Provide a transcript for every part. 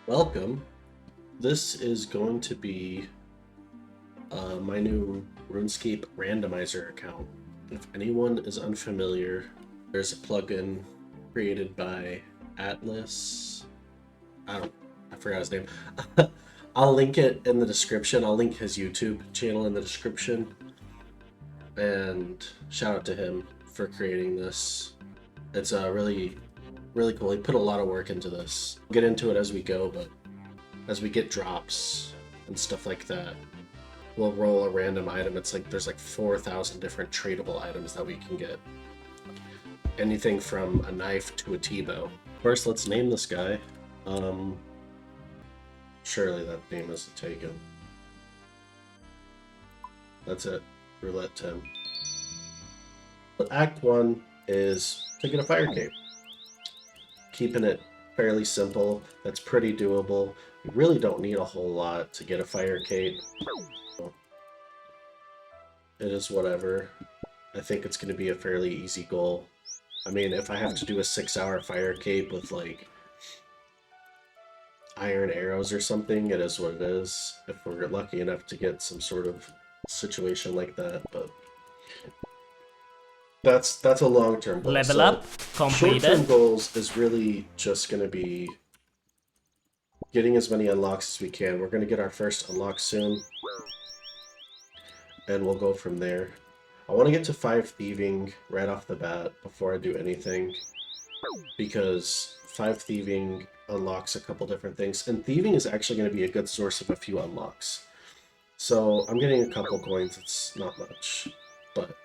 Welcome. This is going to be my new RuneScape randomizer account. If anyone is unfamiliar, there's a plugin created by Atlas. I forgot his name. I'll link it in the description. I'll link his YouTube channel in the description. And shout out to him for creating this. It's really cool. He put a lot of work into this. We'll get into it as we go, but as we get drops and stuff like that, we'll roll a random item. It's like there's like 4,000 different tradable items that we can get. Anything from a knife to a T-bow. First, let's name this guy. Surely that name isn't taken. That's it. Roulette 10. But Act 1 is to get a fire cape. Keeping it fairly simple. That's pretty doable. You really don't need a whole lot to get a fire cape. It is whatever. I think it's going to be a fairly easy goal. I mean, if I have to do a 6-hour fire cape with like iron arrows or something, it is what it is. If we're lucky enough to get some sort of situation like that, but that's a long-term goal. Level up, completed. Short-term goals is really just going to be getting as many unlocks as we can. We're going to get our first unlock soon, and we'll go from there. I want to get to 5 thieving right off the bat before I do anything, because 5 thieving unlocks a couple different things, and thieving is actually going to be a good source of a few unlocks. So I'm getting a couple coins. It's not much, but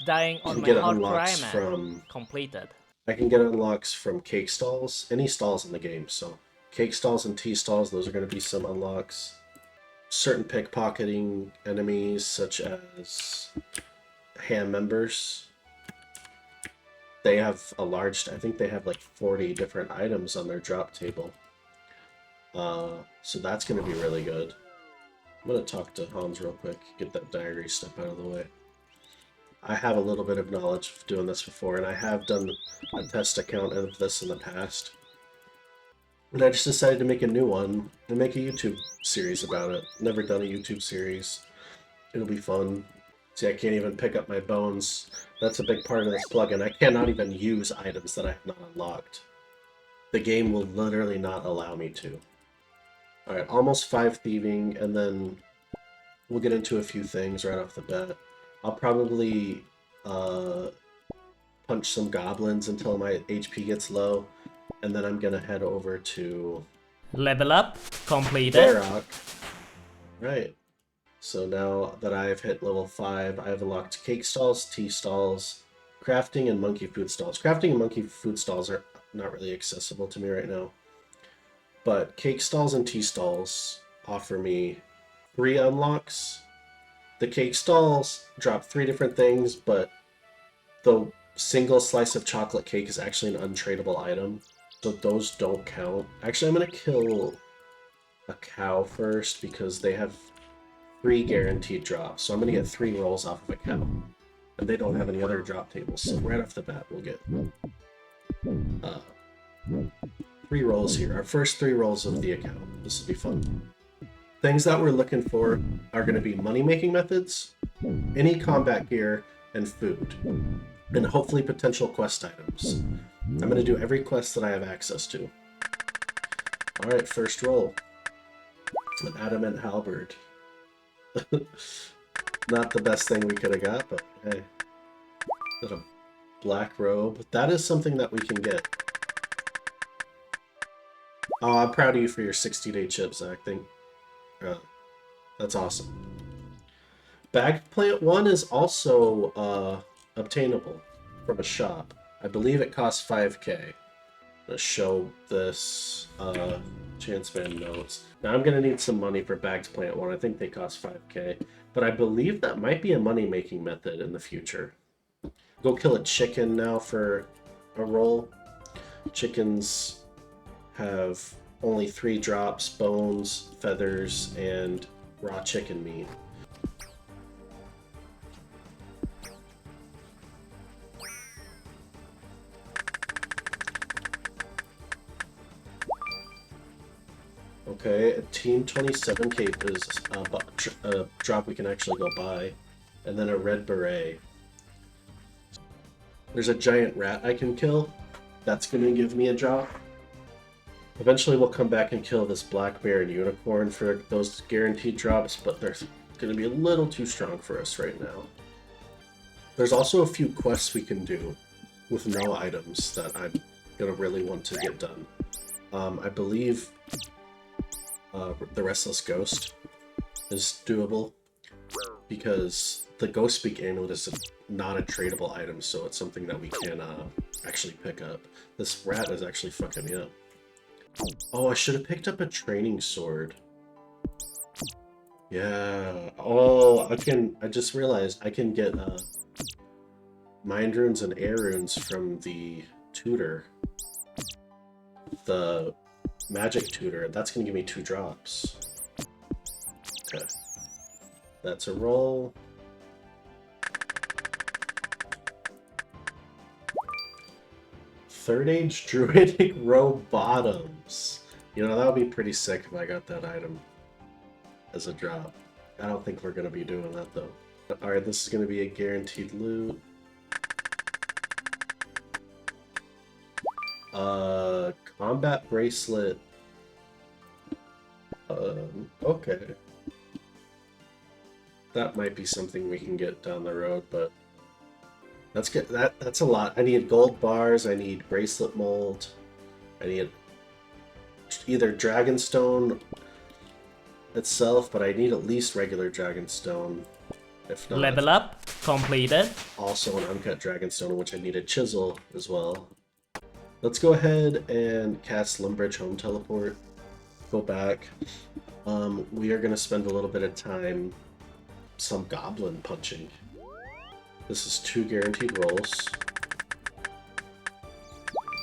Dying on my get hard unlocks cry, man. from Completed. I can get unlocks from cake stalls, any stalls in the game. So cake stalls and tea stalls, those are going to be some unlocks. Certain pickpocketing enemies, such as ham members, they have a large, I think they have like 40 different items on their drop table. So that's going to be really good. I'm going to talk to Hans real quick, get that diary step out of the way. I have a little bit of knowledge of doing this before, and I have done a test account of this in the past. And I just decided to make a new one and make a YouTube series about it. Never done a YouTube series. It'll be fun. See, I can't even pick up my bones. That's a big part of this plugin. I cannot even use items that I have not unlocked. The game will literally not allow me to. Alright, almost 5 thieving, and then we'll get into a few things right off the bat. I'll probably punch some goblins until my HP gets low, and then I'm gonna head over to Level up, completed. Varrock. Right. So now that I've hit level 5, I've unlocked cake stalls, tea stalls, crafting, and monkey food stalls. Crafting and monkey food stalls are not really accessible to me right now. But cake stalls and tea stalls offer me 3 unlocks. The cake stalls drop 3 different things, but the single slice of chocolate cake is actually an untradeable item, so those don't count. Actually, I'm going to kill a cow first because they have 3 guaranteed drops, so I'm going to get 3 rolls off of a cow. And they don't have any other drop tables, so right off the bat we'll get 3 rolls here. Our first 3 rolls of the account. This will be fun. Things that we're looking for are going to be money-making methods, any combat gear, and food. And hopefully potential quest items. I'm going to do every quest that I have access to. Alright, first roll. An adamant halberd. Not the best thing we could have got, but hey. Got a black robe. That is something that we can get. Oh, I'm proud of you for your 60-day chip, Zach. That's awesome. Bagged plant 1 is also obtainable from a shop. I believe it costs 5k. I'm gonna show this chance man notes. Now I'm gonna need some money for bagged plant 1. I think they cost 5k, but I believe that might be a money-making method in the future. Go kill a chicken now for a roll. Chickens have only 3 drops: bones, feathers, and raw chicken meat. Okay, a Team 27 cape is a drop we can actually go buy. And then a red beret. There's a giant rat I can kill. That's going to give me a drop. Eventually we'll come back and kill this black bear and unicorn for those guaranteed drops, but they're going to be a little too strong for us right now. There's also a few quests we can do with no items that I'm going to really want to get done. I believe the Restless Ghost is doable because the Ghost Speak Amulet is not a tradable item, so it's something that we can actually pick up. This rat is actually fucking me up. Oh, I should have picked up a training sword. Yeah. Oh, I just realized I can get mind runes and air runes from the tutor. The magic tutor. That's going to give me 2 drops. Okay. That's a roll. Third Age Druidic Row Bottoms. You know, that would be pretty sick if I got that item as a drop. I don't think we're going to be doing that, though. Alright, this is going to be a guaranteed loot. Combat Bracelet. Okay. That might be something we can get down the road, but that's good. That's a lot. I need gold bars, I need bracelet mold, I need either Dragonstone itself, but I need at least regular Dragonstone. If not, Level up completed. also an uncut Dragonstone, which I need a chisel as well. Let's go ahead and cast Lumbridge Home Teleport. Go back. We are going to spend a little bit of time some goblin punching. This is 2 guaranteed rolls.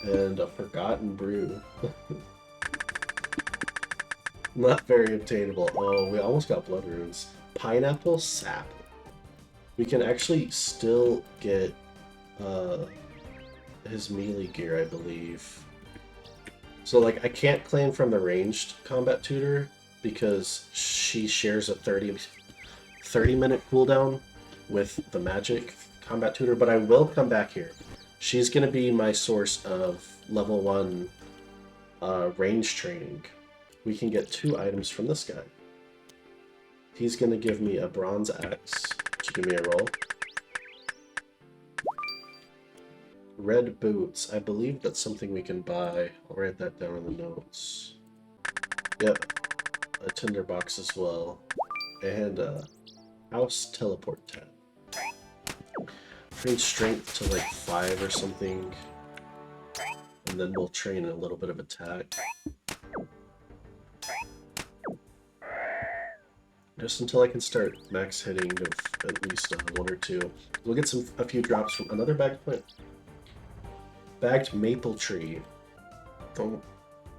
And a Forgotten Brew. Not very obtainable. Oh, we almost got blood runes. Pineapple Sap. We can actually still get his melee gear, I believe. So, like, I can't claim from the ranged combat tutor because she shares a 30-minute cooldown with the magic combat tutor, but I will come back here. She's going to be my source of level 1 range training. We can get 2 items from this guy. He's going to give me a bronze axe, which give me a roll. Red boots. I believe that's something we can buy. I'll write that down in the notes. Yep. A tinderbox as well. And a house teleport tab. Train strength to like 5 or something. And then we'll train a little bit of attack. Just until I can start max hitting of at least 1 or 2. We'll get a few drops from another bagged plant. Bagged maple tree. Don't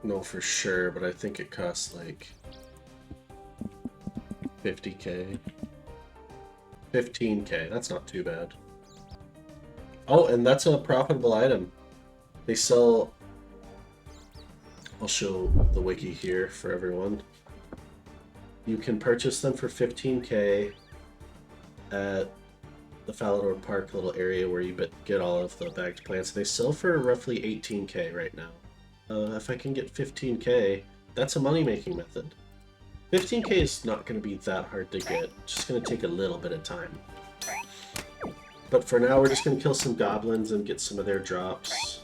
know for sure, but I think it costs like 50k. 15k. That's not too bad. Oh, and that's a profitable item. They sell... I'll show the wiki here for everyone. You can purchase them for 15k at the Falador Park little area where you get all of the bagged plants. They sell for roughly 18k right now. If I can get 15k, that's a money-making method. 15k is not going to be that hard to get. It's just going to take a little bit of time. But for now, we're just going to kill some goblins and get some of their drops.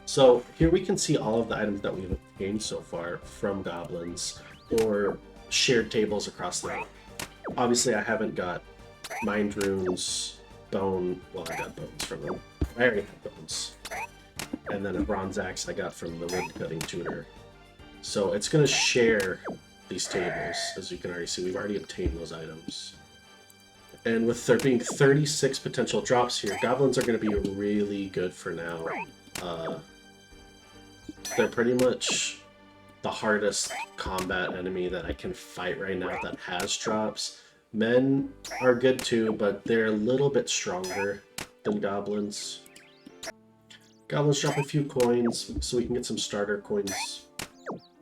So here we can see all of the items that we've obtained so far from goblins or shared tables across the map. Obviously, I haven't got mind runes, bone. Well, I got bones from them. I already have bones. And then a bronze axe I got from the wood cutting tutor. So it's going to share these tables. As you can already see, we've already obtained those items. And with there being 36 potential drops here, goblins are going to be really good for now. They're pretty much the hardest combat enemy that I can fight right now that has drops. Men are good too, but they're a little bit stronger than goblins. Goblins drop a few coins, so we can get some starter coins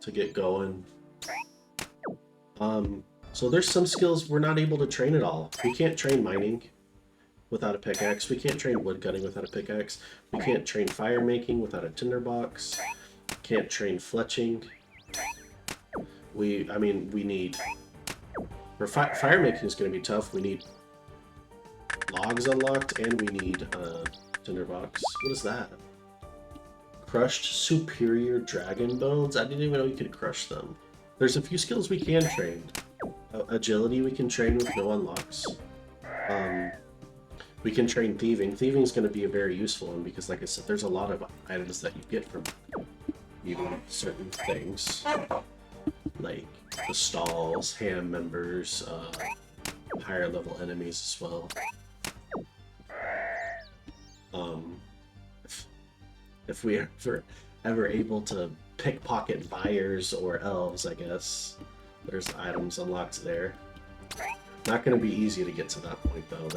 to get going. So there's some skills we're not able to train at all. We can't train mining without a pickaxe. We can't train wood cutting without a pickaxe. We can't train fire making without a tinderbox. Can't train fletching. We need... For fire making is going to be tough. We need logs unlocked, and we need a tinderbox. What is that? Crushed superior dragon bones? I didn't even know you could crush them. There's a few skills we can train. Agility we can train with no unlocks. We can train thieving. Thieving is going to be a very useful one because, like I said, there's a lot of items that you get from even certain things. Like the stalls, ham members, higher level enemies as well. If we are ever able to pickpocket buyers or elves, I guess there's items unlocked there. Not going to be easy to get to that point though.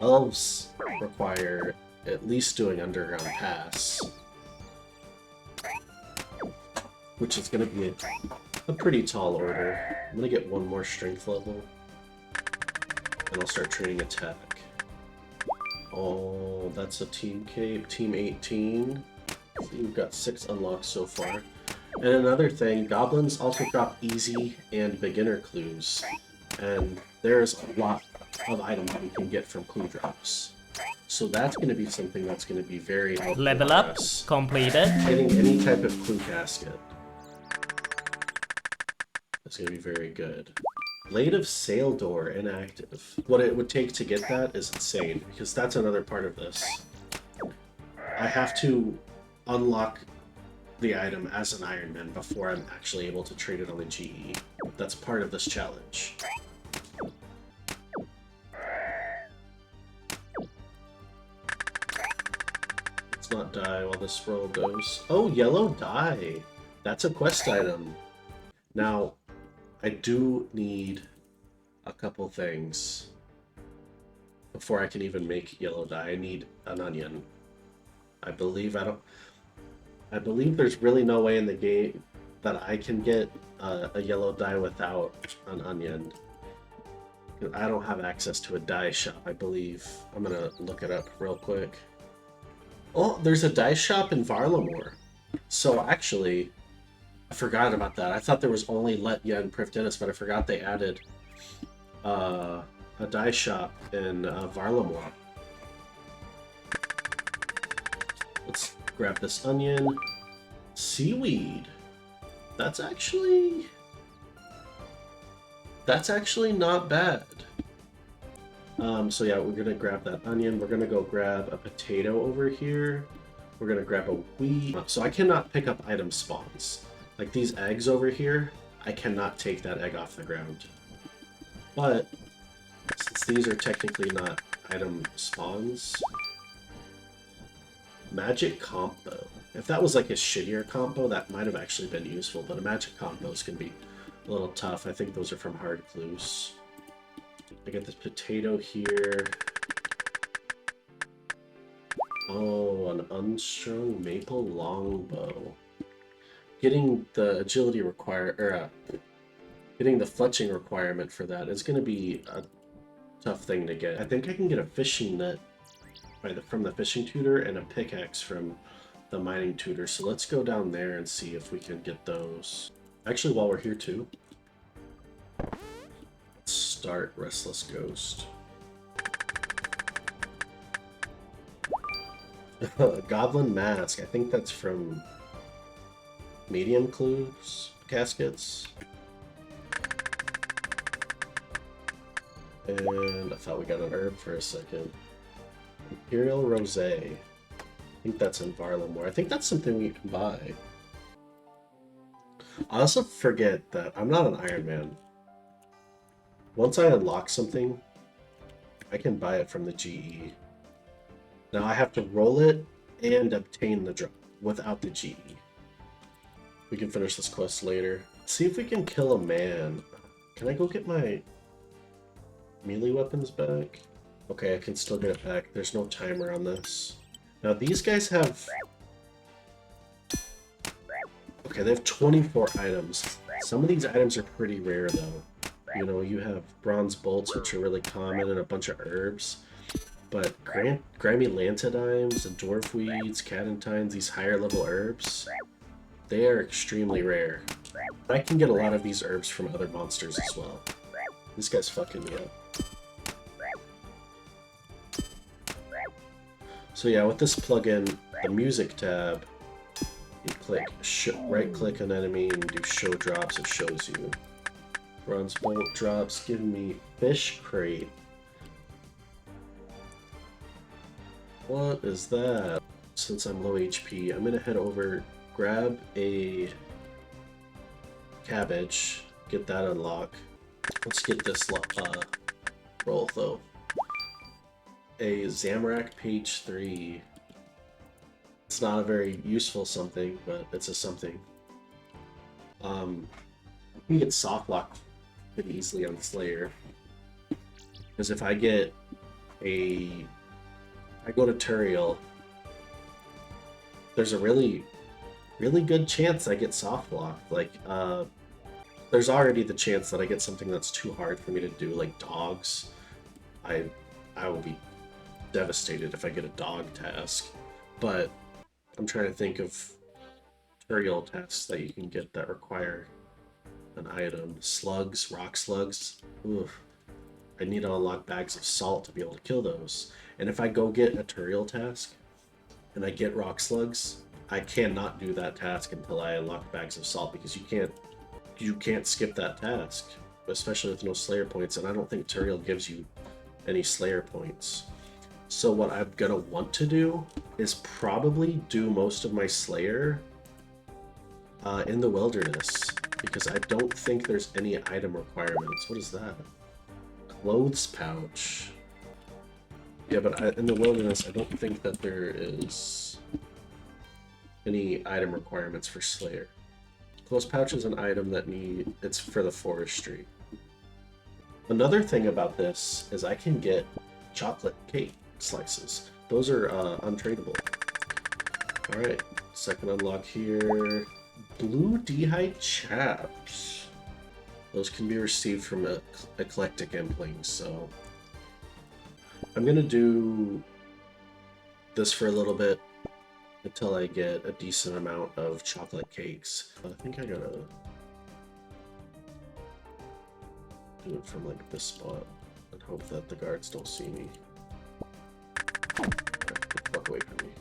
Elves require at least doing underground pass, which is going to be a pretty tall order. I'm going to get one more strength level, and I'll start training attack. Oh, that's a team cape, team 18. We've got 6 unlocks so far. And another thing, goblins also drop easy and beginner clues. And there's a lot of items we can get from clue drops. So that's going to be something that's going to be very helpful. Level up completed. Getting any type of clue casket. That's going to be very good. Blade of Sail Door inactive. What it would take to get that is insane, because that's another part of this. I have to unlock the item as an Iron Man before I'm actually able to trade it on the GE. That's part of this challenge. Let's not die while this roll goes. Oh, yellow dye! That's a quest item. Now, I do need a couple things before I can even make yellow dye. I need an onion. I believe there's really no way in the game that I can get a yellow dye without an onion. I don't have access to a dye shop, I believe. I'm gonna look it up real quick. Oh, there's a dye shop in Varlamore. So actually, I forgot about that. I thought there was only Letya and Priv Dennis, but I forgot they added a dye shop in Varlamore. Let's grab this onion. Seaweed. That's actually not bad. So yeah, we're gonna grab that onion. We're gonna go grab a potato over here. We're gonna grab a wheat. So I cannot pick up item spawns. Like these eggs over here, I cannot take that egg off the ground. But since these are technically not item spawns, magic combo. If that was like a shittier combo, that might have actually been useful, but a magic combo is going to be a little tough. I think those are from hard clues. I get this potato here. Oh, an unstrung maple longbow. Getting the agility getting the fletching requirement for that is going to be a tough thing to get. I think I can get a fishing net from the fishing tutor and a pickaxe from the mining tutor. So let's go down there and see if we can get those. Actually, while we're here too, let's start Restless Ghost. Goblin Mask. I think that's from medium clues caskets. And I thought we got an herb for a second. Imperial Rosé. I think that's in Varlamore. I think that's something we can buy. I also forget that I'm not an Iron Man. Once I unlock something, I can buy it from the GE. Now I have to roll it and obtain the drop without the GE. We can finish this quest later. See if we can kill a man. Can I go get my melee weapons back? Okay, I can still get it back. There's no timer on this. Now these guys have... Okay, they have 24 items. Some of these items are pretty rare, though. You know, you have bronze bolts, which are really common, and a bunch of herbs. But Grammy Lantidimes and dwarf weeds, cadentines, these higher level herbs, they are extremely rare. But I can get a lot of these herbs from other monsters as well. This guy's fucking me up. So yeah, with this plugin, the music tab, you click, right-click an enemy and do show drops, it shows you. Bronze bolt drops, give me fish crate. What is that? Since I'm low HP, I'm gonna head over, grab a cabbage, get that unlocked. Let's get this roll though. A Zamrak page 3. It's not a very useful something, but it's a something. You can get soft lock pretty easily on Slayer. Because if I get I go to Turiel, there's a really good chance I get soft locked. Like, there's already the chance that I get something that's too hard for me to do, like dogs. I will be devastated if I get a dog task. But I'm trying to think of Turiel tasks that you can get that require an item. Slugs, rock slugs. Oof. I need to unlock bags of salt to be able to kill those. And if I go get a Turiel task and I get rock slugs, I cannot do that task until I unlock bags of salt, because you can't skip that task, especially with no Slayer points, and I don't think Turiel gives you any Slayer points. So what I'm gonna want to do is probably do most of my Slayer in the wilderness, because I don't think there's any item requirements. What is that? Clothes pouch. Yeah, but in the wilderness, I don't think that there is any item requirements for Slayer. Clothes pouch is an item that it's for the forestry. Another thing about this is I can get chocolate cake slices. Those are untradeable. Alright, second unlock here. Blue D'hide chaps. Those can be received from eclectic implings, so I'm gonna do this for a little bit until I get a decent amount of chocolate cakes. I think I gotta do it from like this spot and hope that the guards don't see me. Alright, get the fuck away from me.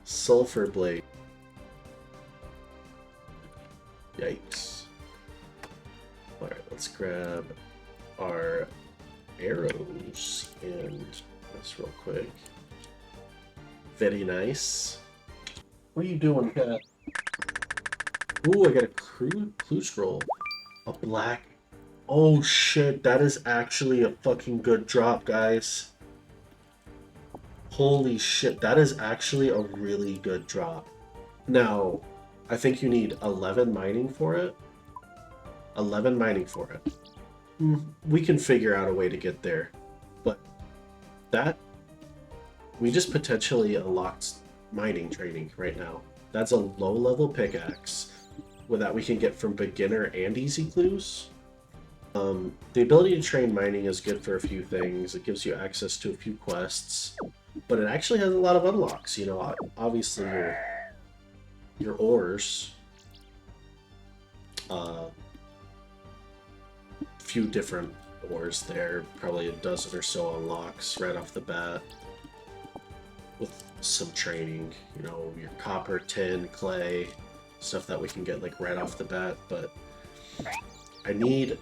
Sulfur blade. Yikes. Alright, let's grab our arrows and this real quick. Very nice. What are you doing, cat? Ooh, I got a clue scroll. A black. Oh shit, that is actually a fucking good drop, guys. Holy shit, that is actually a really good drop. Now, I think you need 11 mining for it. 11 mining for it. We can figure out a way to get there. But that, we just potentially unlocked mining training right now. That's a low-level pickaxe that we can get from beginner and easy clues. The ability to train mining is good for a few things. It gives you access to a few quests, but it actually has a lot of unlocks. You know, obviously your ores, few different ores there, probably a dozen or so unlocks right off the bat with some training. You know, your copper, tin, clay, stuff that we can get like right off the bat, but I need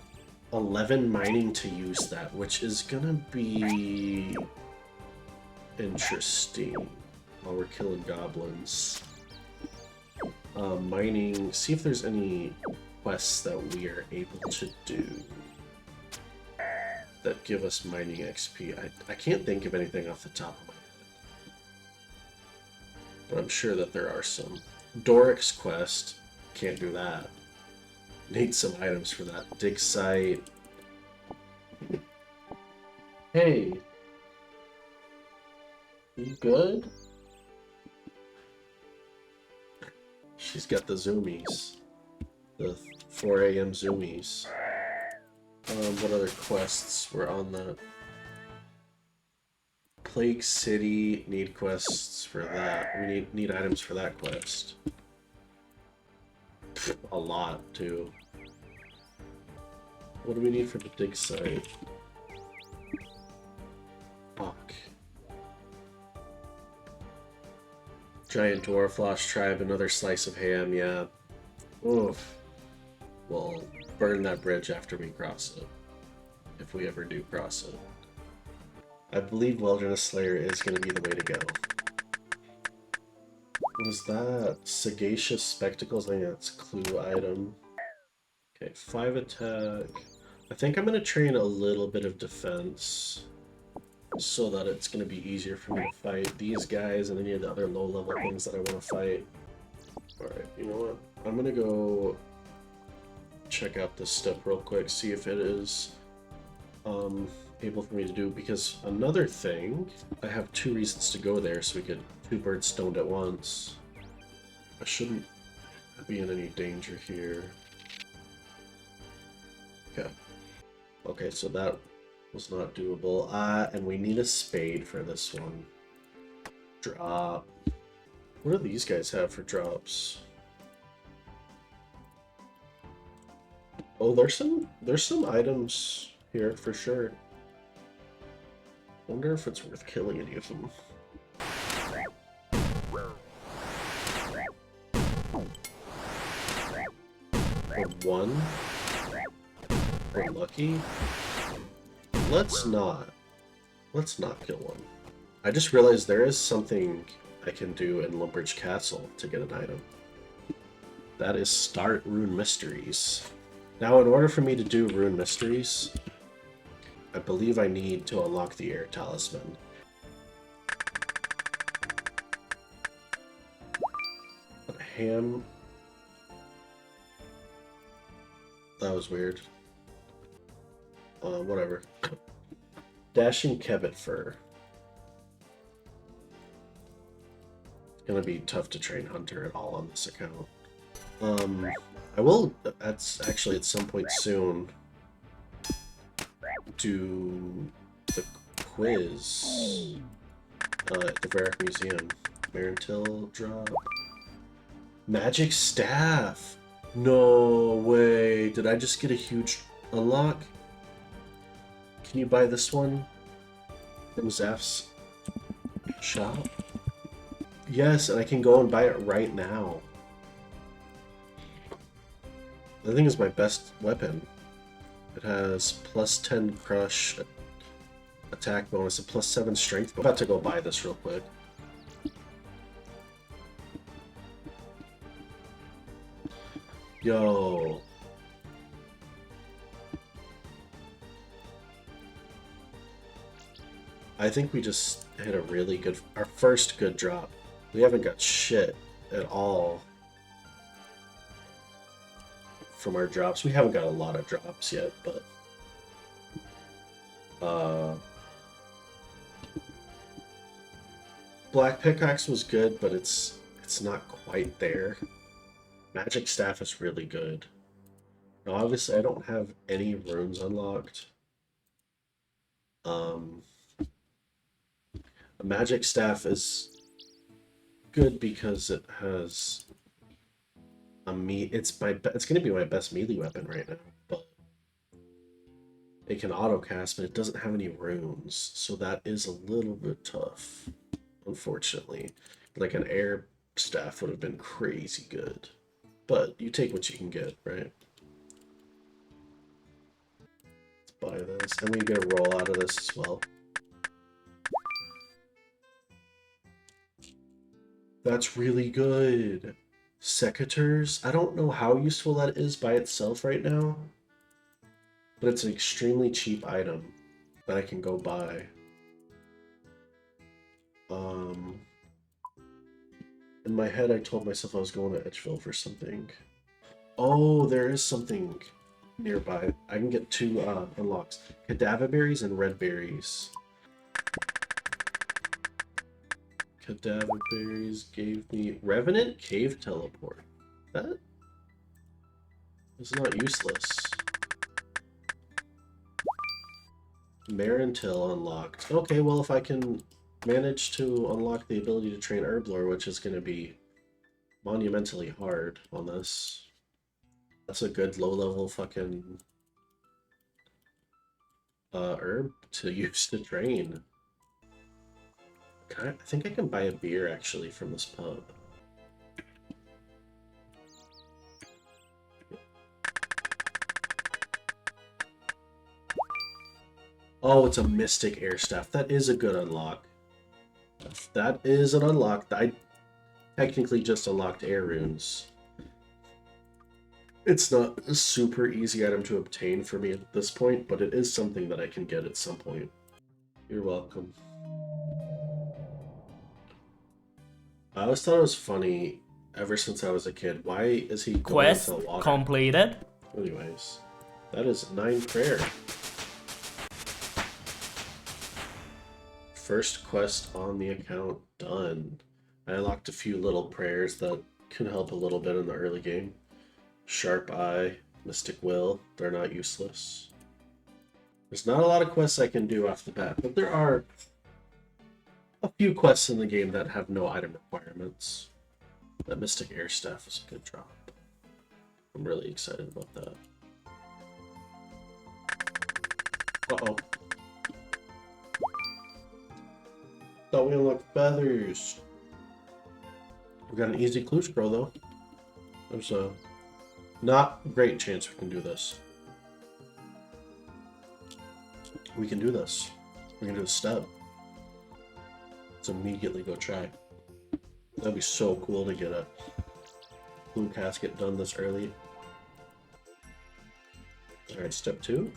11 mining to use that, which is gonna be interesting while we're killing goblins. Mining, see if there's any quests that we are able to do that give us mining XP. I can't think of anything off the top of my head, but I'm sure that there are some. Doric's quest, can't do that. Need some items for that. Dig site. Hey. You good? She's got the zoomies. The 4 a.m. zoomies. What other quests were on that? Plague City, need quests for that. We need items for that quest. A lot, too. What do we need for the dig site? Fuck. Giant Dwarf, Lost Tribe, another slice of ham, yeah. Oof. We'll burn that bridge after we cross it. If we ever do cross it. I believe Wilderness Slayer is going to be the way to go. What is that? Sagacious Spectacles? I think that's clue item. Okay, 5 attack. I think I'm going to train a little bit of defense so that it's going to be easier for me to fight these guys and any of the other low-level things that I want to fight. Alright, you know what? I'm going to go check out this step real quick, see if it is able for me to do, because another thing, I have 2 reasons to go there, so we could 2 birds stoned at once. I shouldn't be in any danger here. Okay. Okay, so that was not doable. And we need a spade for this one. Drop. What do these guys have for drops? Oh, there's some items here for sure. Wonder if it's worth killing any of them. Or 1. We're lucky. Let's not kill one. I just realized there is something I can do in Lumbridge Castle to get an item. That is start Rune Mysteries. Now, in order for me to do Rune Mysteries, I believe I need to unlock the Air Talisman. But ham... That was weird. Whatever. Dashing Kebbit Fur. It's gonna be tough to train Hunter at all on this account. I will, that's actually at some point soon, do the quiz at the Varric Museum. Marintil drop. Magic Staff! No way! Did I just get a huge unlock? Can you buy this one from Zaf's shop? Yes, and I can go and buy it right now. That thing is my best weapon. It has plus 10 crush attack bonus and plus 7 strength. I'm about to go buy this real quick. Yo. I think we just hit a really good, our first good drop. We haven't got shit at all from our drops. We haven't got a lot of drops yet, but Black Pickaxe was good, but it's not quite there. Magic Staff is really good. Now, obviously, I don't have any runes unlocked. A Magic Staff is good because it has a it's gonna be my best melee weapon right now, but it can autocast, but it doesn't have any runes, so that is a little bit tough, unfortunately. Like an air staff would have been crazy good, but you take what you can get, right? Let's buy this, and we get a roll out of this as well. That's really good. Secateurs. I don't know how useful that is by itself right now, but it's an extremely cheap item that I can go buy. In my head, I told myself I was going to Edgeville for something. Oh, there is something nearby. I can get 2 unlocks. Cadaver berries and red berries. Cadaver berries gave me Revenant Cave Teleport. That is not useless. Marintil unlocked. Okay, well, if I can manage to unlock the ability to train Herblore, which is going to be monumentally hard on this. That's a good low-level fucking herb to use to train. I think I can buy a beer, actually, from this pub. Oh, it's a Mystic Air Staff. That is a good unlock. That is an unlock. I technically just unlocked air runes. It's not a super easy item to obtain for me at this point, but it is something that I can get at some point. You're welcome. I always thought it was funny, ever since I was a kid. Why is he going Quest into the water? completed. Anyways, that is 9 prayer. First quest on the account done. I unlocked a few little prayers that can help a little bit in the early game. Sharp Eye, Mystic Will, they're not useless. There's not a lot of quests I can do off the bat, but there are a few quests in the game that have no item requirements. That Mystic Air Staff is a good drop. I'm really excited about that. Uh-oh. Thought we unlocked feathers. We got an easy clue scroll though. There's a not great chance we can do this. We can do this. We can do a stub. Let's immediately go try. That'd be so cool to get a clue casket done this early. Alright, step 2.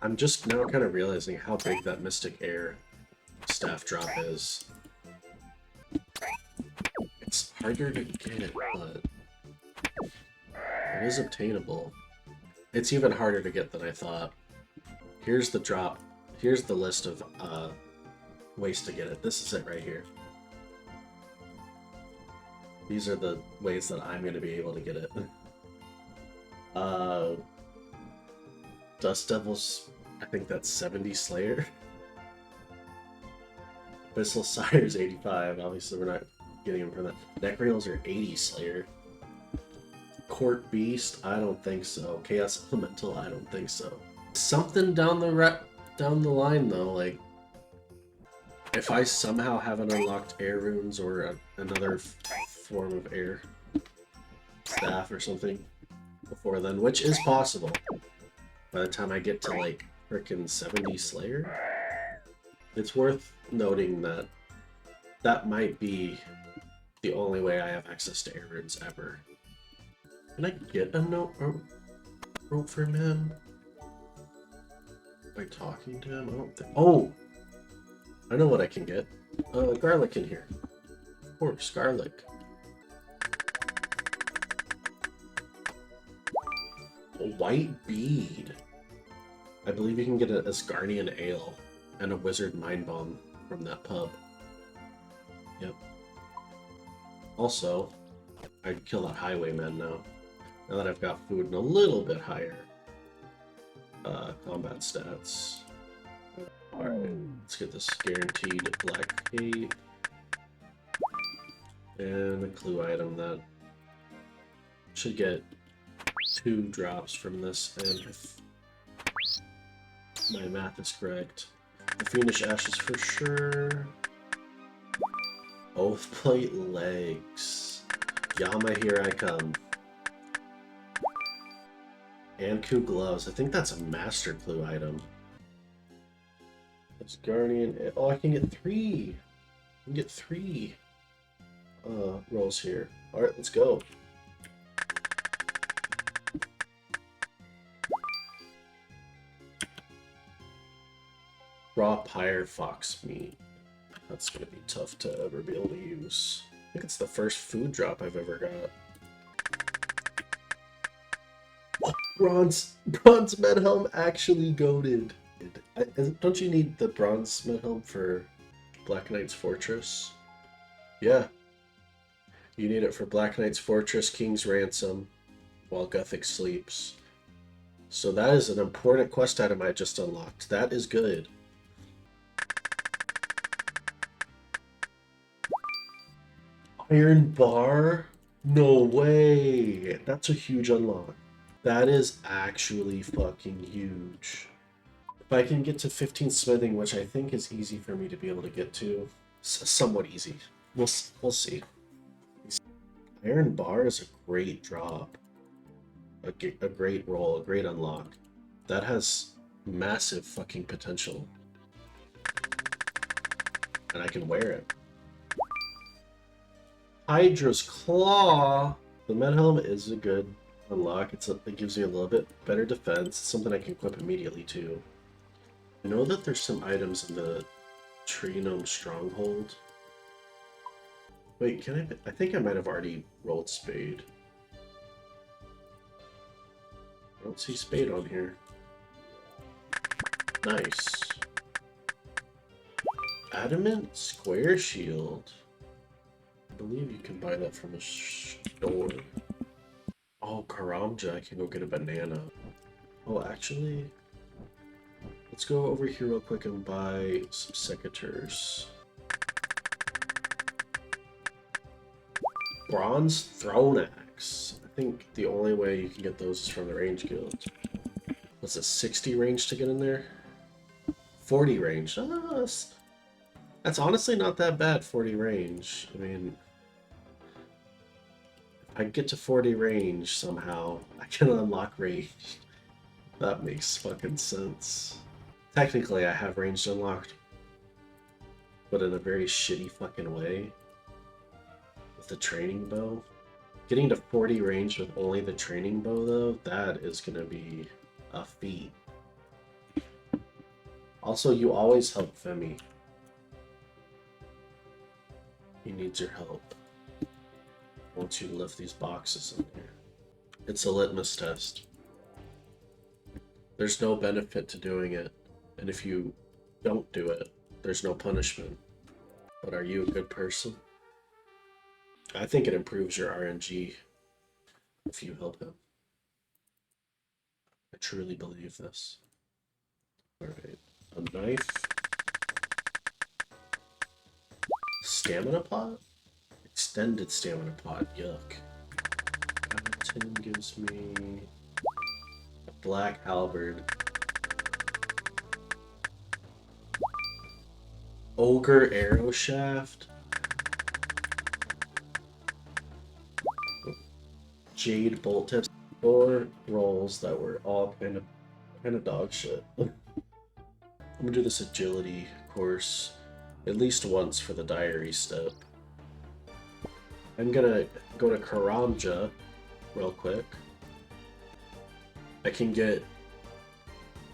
I'm just now kind of realizing how big that Mystic Air staff drop is. It's harder to get, but it is obtainable. It's even harder to get than I thought. Here's the drop. Here's the list of ways to get it. This is it right here. These are the ways that I'm going to be able to get it. Dust Devils, I think that's 70 Slayer. Abyssal Sire's 85. Obviously, we're not getting them from that. Neck Rails are 80 Slayer. Court Beast, I don't think so. Chaos Elemental, I don't think so. Something down the line though, like if I somehow haven't unlocked air runes or another form of air staff or something before then, which is possible. By the time I get to like frickin' 70 Slayer, it's worth noting that that might be the only way I have access to air runes ever. Can I get a note from him? By talking to him? I don't think. Oh! I know what I can get. Garlic in here. Of course, garlic. A white bead. I believe you can get an Asgardian Ale and a Wizard Mind Bomb from that pub. Yep. Also, I'd kill that Highwayman now. Now that I've got food and a little bit higher combat stats. Alright, let's get this guaranteed black cape. And a clue item that should get 2 drops from this, and if my math is correct, the Fiendish Ashes for sure. Oath Plate Legs. Yama, here I come. Anku Gloves. I think that's a master clue item. It's Guardian. Oh, I can get 3. I can get 3 rolls here. Alright, let's go. Raw Pyre Fox Meat. That's gonna be tough to ever be able to use. I think it's the first food drop I've ever got. Oh, Bronze Medhelm actually goated. Don't you need the Bronze Medhelm for Black Knight's Fortress? Yeah. You need it for Black Knight's Fortress, King's Ransom, while Gothic sleeps. So that is an important quest item I just unlocked. That is good. Iron bar? No way! That's a huge unlock. That is actually fucking huge. If I can get to 15 smithing, which I think is easy for me to be able to get to, somewhat easy. We'll see. Iron bar is a great drop. A great roll, a great unlock. That has massive fucking potential. And I can wear it. Hydra's Claw! The Med Helmet is a good unlock. It gives me a little bit better defense. It's something I can equip immediately too. I know that there's some items in the Tree Gnome Stronghold. Wait, I think I might have already rolled Spade. I don't see Spade on here. Nice. Adamant Square Shield. I believe you can buy that from a store. Oh, Karamja, I can go get a banana. Oh, actually, let's go over here real quick and buy some secateurs. Bronze Throne Axe. I think the only way you can get those is from the range guild. What's it, 60 range to get in there? 40 range. Oh, that's honestly not that bad, 40 range. I mean, if I get to 40 range somehow, I can unlock range. That makes fucking sense. Technically, I have range unlocked, but in a very shitty fucking way. With the training bow. Getting to 40 range with only the training bow, though, that is gonna be a feat. Also, you always help Femi. He needs your help. I want you to lift these boxes in here. It's a litmus test. There's no benefit to doing it, and if you don't do it, there's no punishment. But are you a good person? I think it improves your RNG if you help him. I truly believe this. Alright, a knife. Stamina pot? Extended stamina pot, yuck. Tin gives me a black halberd. Ogre arrow shaft. Jade bolt tips. 4 rolls that were all kind of dog shit. I'm gonna do this agility course at least once for the diary step. I'm gonna go to Karamja real quick. I can get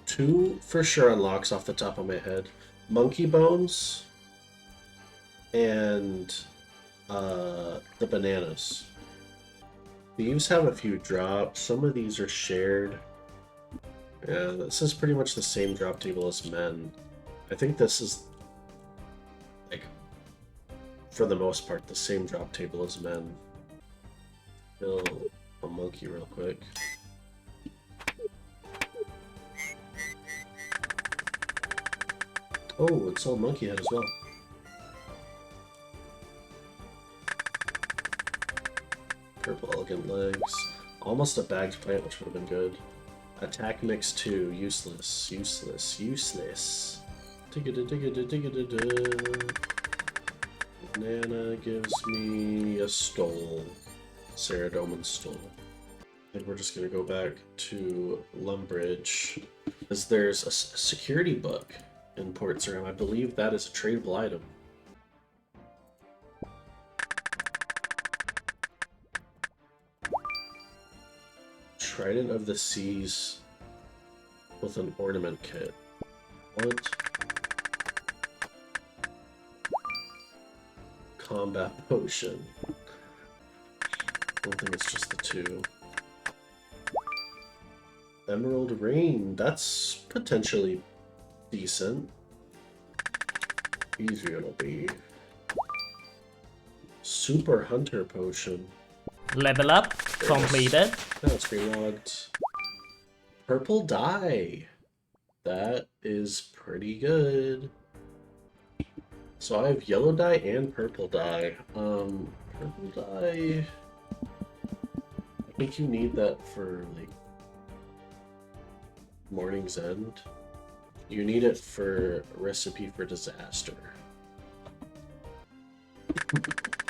2 for sure unlocks off the top of my head. Monkey bones and the bananas. Thieves have a few drops. Some of these are shared. Yeah, this is pretty much the same drop table as men. I think this is, like, for the most part, the same drop table as men. Kill a monkey real quick. Oh, it's all monkey head as well. Purple elegant legs. Almost a bagged plant, which would have been good. Attack mix 2. Useless. Useless. Useless. Banana gives me a stole. Saradomin stole. And we're just gonna go back to Lumbridge. Because there's a security book in Port Serum. I believe that is a tradable item. Trident of the Seas with an ornament kit. What? Combat potion. I don't think it's just the 2. Emerald Rain. That's potentially decent. Easy it'll be. Super Hunter Potion. Level up completed. Now it's relogged. Purple dye. That is pretty good. So I have yellow dye and purple dye. Purple dye. I think you need that for like Morning's End. You need it for Recipe for Disaster.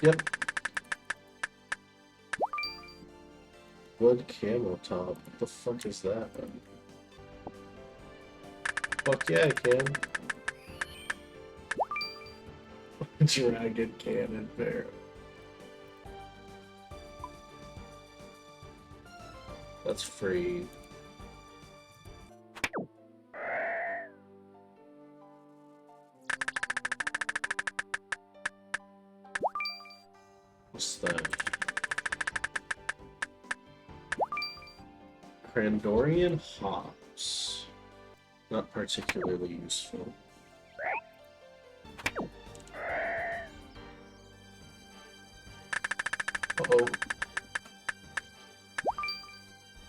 Yep. Wood camo top. What the fuck is that? Fuck yeah, I can. Dragon Cannon Barrel. That's free. What's that? Crandorian hops. Not particularly useful. Uh-oh.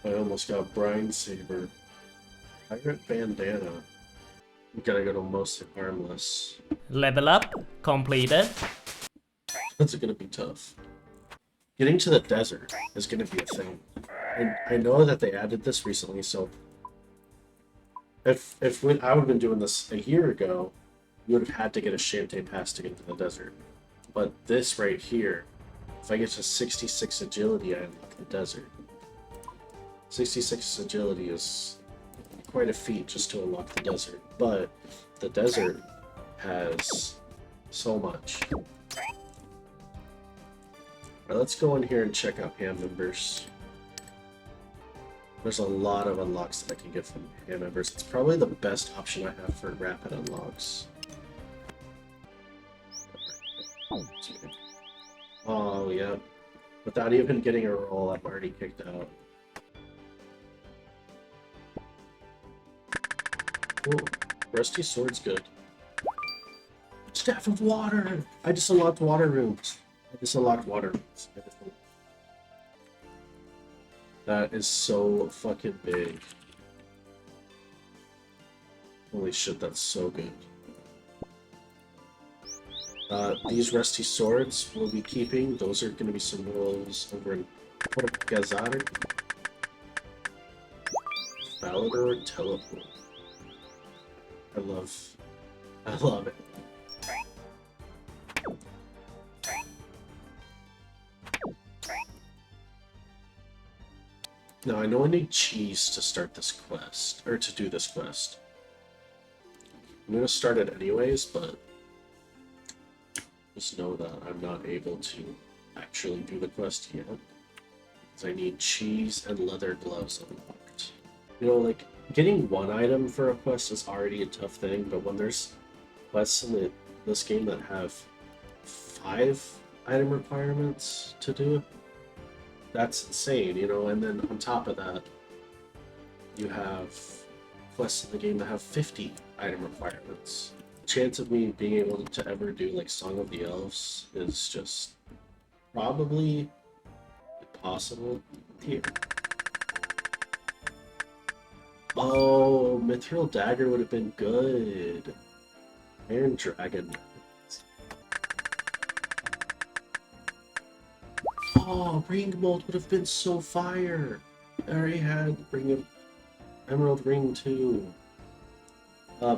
I almost got Brine Saber. Pirate Bandana. We gotta go to mostly harmless. Level up completed. That's gonna be tough. Getting to the desert is gonna be a thing. I know that they added this recently, so if I would have been doing this a year ago, you would have had to get a Shantae pass to get into the desert. But this right here, if I get to 66 agility, I unlock the desert. 66 agility is quite a feat just to unlock the desert, but the desert has so much. Alright, let's go in here and check out ham members. There's a lot of unlocks that I can get from ham members. It's probably the best option I have for rapid unlocks. Oh, yeah. Without even getting a roll, I'm already kicked out. Ooh, Rusty Sword's good. Staff of Water! I just unlocked water rooms. That is so fucking big. Holy shit, that's so good. These Rusty Swords we'll be keeping. Those are going to be some rolls over in Gazar. Falador Teleport. I love it. Now I know I need cheese to start this quest, or to do this quest. I'm gonna start it anyways, but just know that I'm not able to actually do the quest yet. Because I need cheese and leather gloves unlocked. You know, like, getting one item for a quest is already a tough thing, but when there's quests in this game that have 5 item requirements to do, that's insane, you know, and then on top of that, you have quests in the game that have 50 item requirements. The chance of me being able to ever do, like, Song of the Elves is just probably impossible here. Oh, Mithril Dagger would have been good. Iron Dragon. Oh, Ring Mold would have been so fire. I already had Ring of Emerald Ring too.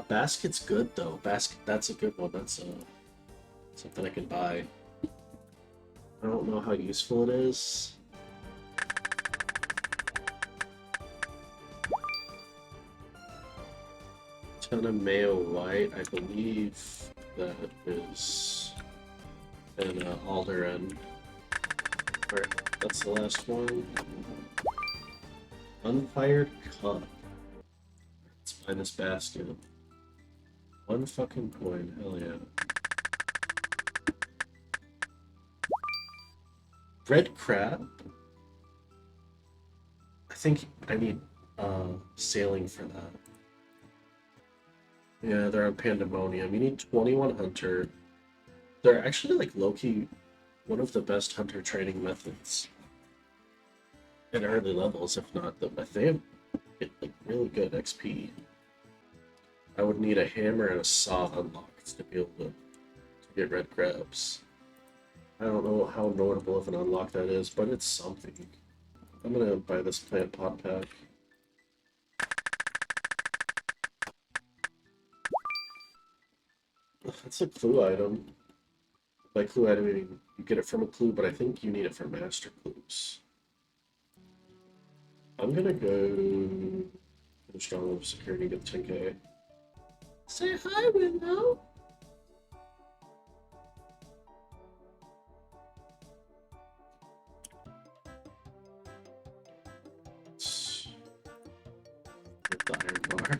Basket's good though. That's a good one. That's something I can buy. I don't know how useful it is. Ton of Mayo White, I believe that is an Alderaan. Alright, that's the last one. Unfired Cup. Let's buy this basket. 1 fucking coin, hell yeah. Red Crab? I think I need sailing for that. Yeah, they're on Pandemonium. You need 21 Hunter. They're actually like low-key one of the best hunter training methods in early levels, if not the best. They have like really good XP. I would need a hammer and a saw unlocked to be able to get red crabs. I don't know how notable of an unlock that is, but it's something. I'm gonna buy this plant pot pack. That's a clue item. By clue item, I mean you get it from a clue, but I think you need it for master clues. I'm gonna go strong of security, get 10k. Say hi, Willow. Get the iron bar.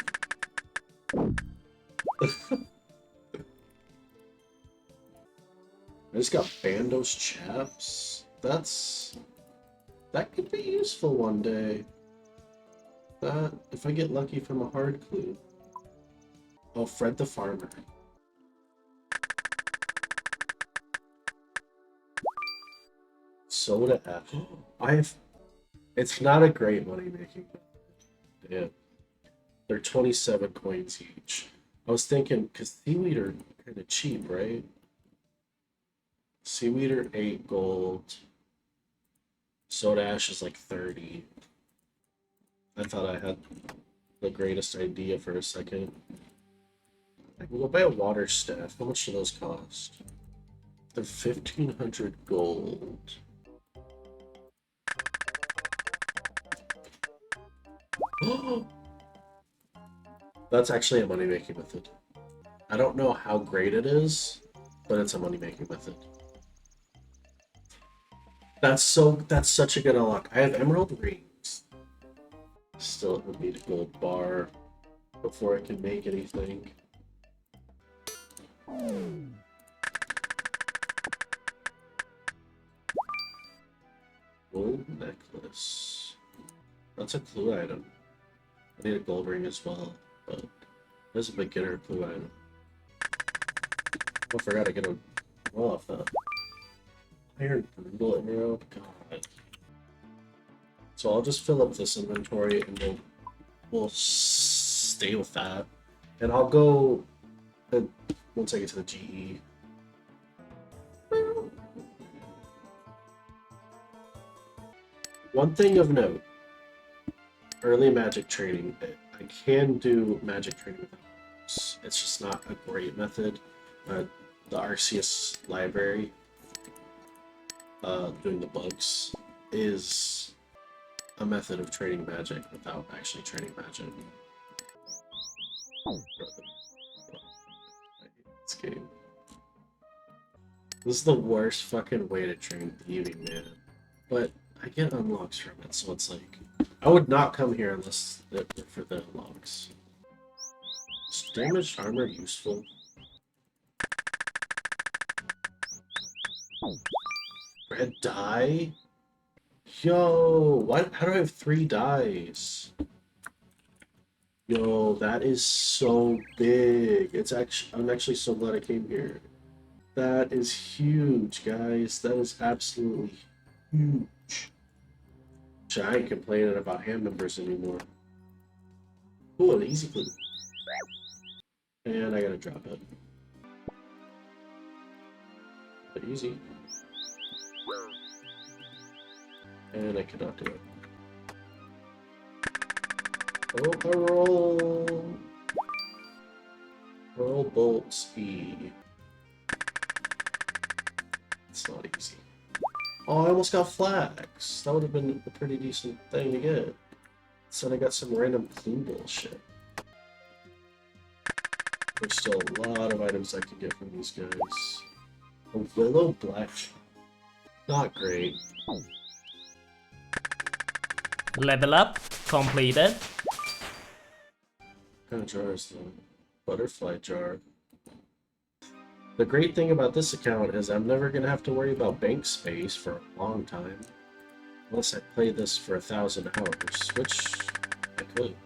I just got Bandos chaps. That could be useful one day. That if I get lucky from a hard clue. Oh, Fred the farmer. Soda app. It's not a great money making. Yeah, they're 27 coins each. I was thinking because seaweed are kind of cheap, right? Seaweed are 8 gold. Soda ash is like 30. I thought I had the greatest idea for a second. I can go buy a water staff. How much do those cost? They're 1,500 gold. That's actually a money-making method. I don't know how great it is, but it's a money-making method. That's such a good unlock. I have emerald rings. Still would need a gold bar before I can make anything. Gold necklace. That's a clue item. I need a gold ring as well, but there's a beginner clue item. Oh, I forgot to get a roll off that. Iron brutal arrow. God. So I'll just fill up this inventory and we'll stay with that. And I'll go once I get to the GE. One thing of note, early magic training. I can do magic training without books. It's just not a great method. The RCS library, doing the bugs, is a method of training magic without actually training magic. I hate this game. This is the worst fucking way to train thieving, man. But I get unlocks from it, so it's like I would not come here unless for the unlocks. Is damaged armor useful? Red dye? Yo, what? How do I have 3 dyes? Yo, that is so big. I'm actually so glad I came here. That is huge, guys. That is absolutely huge. I ain't complaining about hand members anymore. Ooh, an easy clue. And I gotta drop it. But easy. And I cannot do it. Oh, a roll! Roll bolts E. It's not easy. Oh, I almost got flags. That would have been a pretty decent thing to get. So I got some random clue bullshit. There's still a lot of items I can get from these guys. A willow black. Not great. Level up completed. What kind of jar is the butterfly jar? The great thing about this account is I'm never going to have to worry about bank space for a long time. Unless I play this for 1,000 hours, which I could.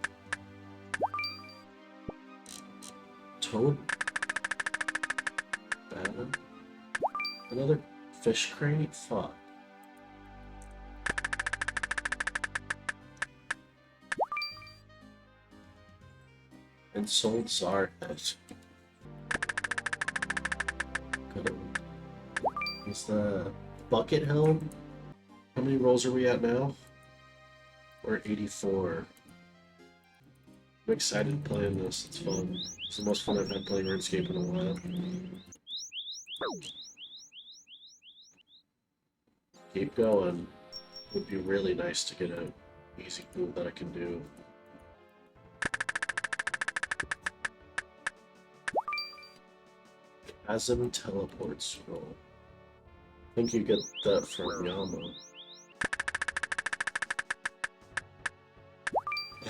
Toad? Banana? Another Fish crate? Fuck. And sold Czar head. Is the bucket helm? How many rolls are we at now? We're at 84. I'm excited playing this. It's fun. It's the most fun I've had playing RuneScape in a while. Keep going. It would be really nice to get an easy move that I can do. Chasm teleport scroll. I think you get that from Yama.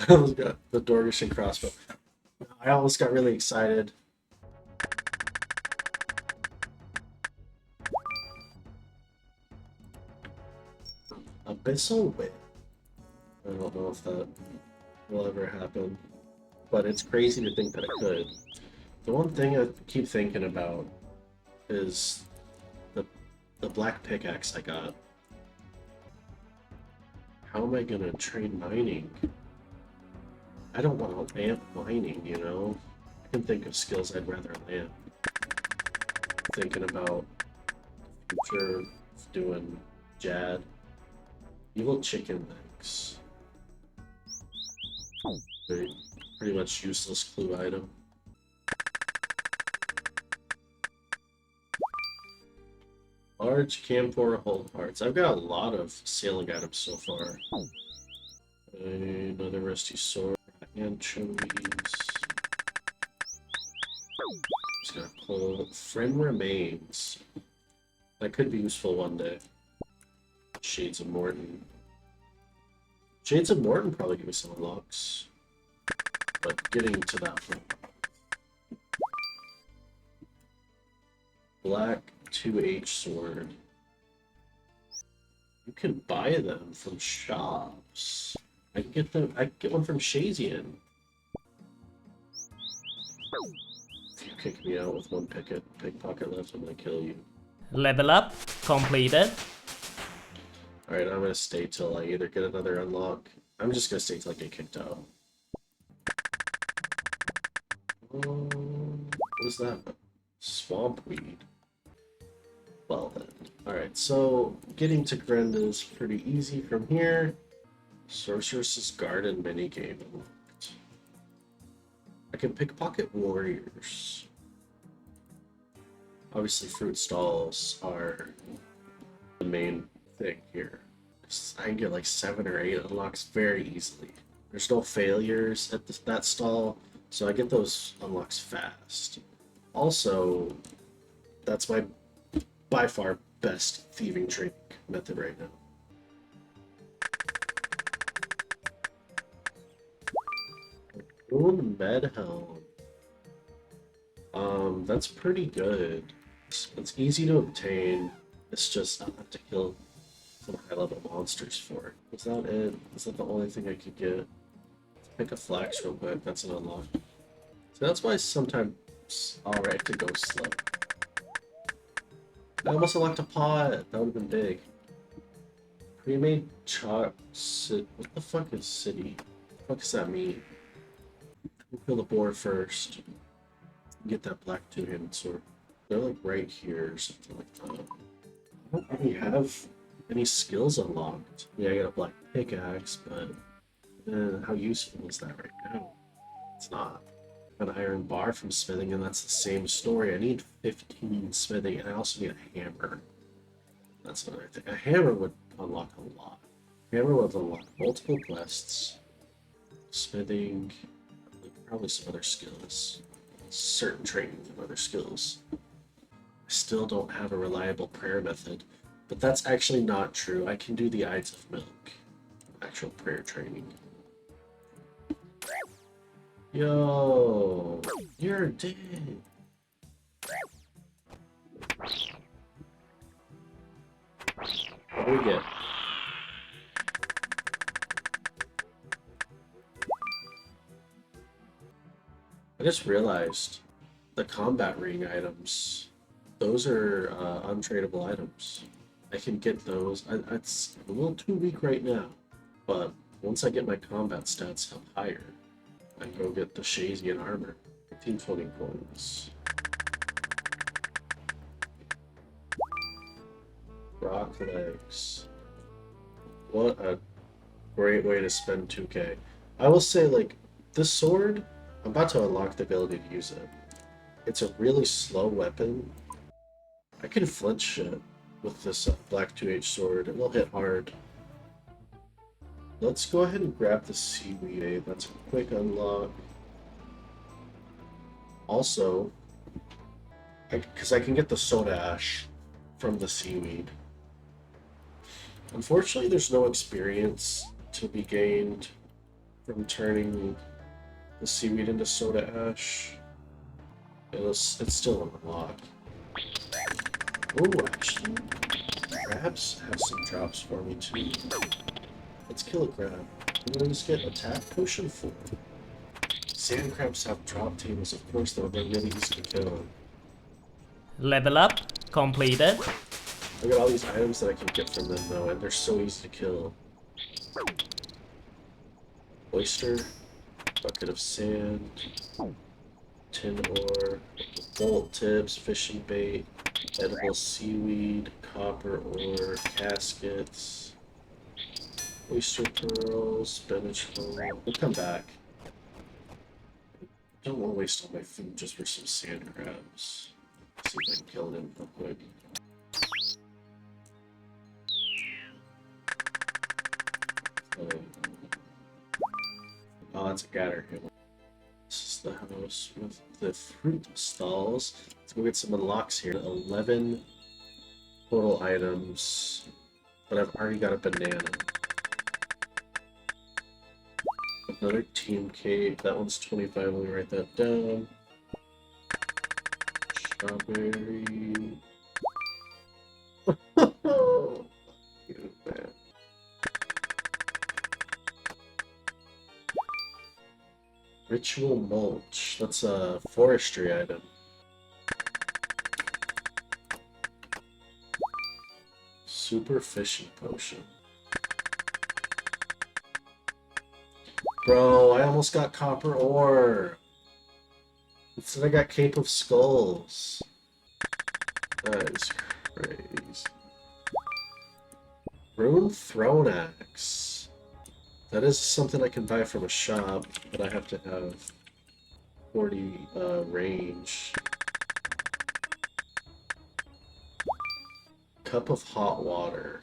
I almost got the Dorgish and crossbow. I almost got really excited. Abyssal Whip. I don't know if that will ever happen, but it's crazy to think that it could. The one thing I keep thinking about is the black pickaxe I got. How am I gonna trade mining? I don't want to lamp mining, you know? I can think of skills I'd rather lamp. Thinking about future of doing Jad. Evil chicken legs. Pretty much useless clue item. Large camphor hold parts. I've got a lot of sailing items so far. Another rusty sword. Anchovies. Just gonna pull Friend Remains. That could be useful one day. Shades of Morton. Shades of Morton probably give me some unlocks. But getting to that point. Black 2H sword. You can buy them from shops. I can get them. I can get one from Shazian. If you kick me out with one pickpocket left, I'm gonna kill you. Level up completed. Alright, I'm gonna stay till I either get another unlock. I'm just gonna stay till I get kicked out. What is that? Swamp weed. Well then. Alright, so getting to Grenda is pretty easy from here. Sorceress's Garden minigame unlocked. I can pickpocket warriors. Obviously, fruit stalls are the main thing here. I can get like 7 or 8 unlocks very easily. There's no failures at that stall, so I get those unlocks fast. Also, that's my by far best thieving training method right now. Rune Medhelm. That's pretty good. It's easy to obtain. It's just I have to kill some high-level monsters for it. Was that it? Is that the only thing I could get? Let's pick a flax real quick. That's an unlock. So that's why sometimes it's alright to go slow. I almost unlocked a pot. That would have been big. Pre-made chalk. What the fuck is city? What the fuck does that mean? We'll kill the boar first. Get that black two-handed sword. They're like right here or something like that. I don't really have any skills unlocked. Yeah, I got a black pickaxe, but how useful is that right now? It's not. An iron bar from smithing, and that's the same story. I need 15 smithing, and I also need a hammer. That's another thing. A hammer would unlock a lot. A hammer would unlock multiple quests, smithing, probably some other skills, certain training and other skills. I still don't have a reliable prayer method, but that's actually not true. I can do the Ides of Milk, actual prayer training. Yo, you're dead. What do we get? I just realized the combat ring items, Those are untradeable items. I can get those. It's a little too weak right now, but once I get my combat stats up higher, I can go get the Shazian armor. 1520 coins. Rock legs. What a great way to spend 2k. I will say, like, this sword, I'm about to unlock the ability to use it. It's a really slow weapon. I can flinch shit with this black 2H sword. It will hit hard. Let's go ahead and grab the seaweed. That's a quick unlock. Also, because I can get the soda ash from the seaweed. Unfortunately, there's no experience to be gained from turning the seaweed into soda ash. It's still unlocked. Oh, actually, crabs have some drops for me too. Let's kill a crab. I'm gonna just get attack potion 4. Sand crabs have drop tables, of course, though they're really easy to kill. Level up completed. Look at all these items that I can get from them, though, and they're so easy to kill. Oyster, bucket of sand, tin ore, bolt tips, fishing bait, edible seaweed, copper ore, caskets, oyster pearls, spinach foam. We'll come back. Don't want to waste all my food just for some sand crabs. See if I can kill them real quick. Oh, that's a gatter here. This is the house with the fruit stalls. Let's go get some unlocks here. 11 total items, but I've already got a banana. Another team cake. That one's 25. Let me write that down. Strawberry. You man. Ritual mulch. That's a forestry item. Super fishing potion. Bro, I almost got copper ore. Instead I got Cape of Skulls. That is crazy. Rune Throne Axe. That is something I can buy from a shop, but I have to have 40 range. Cup of hot water.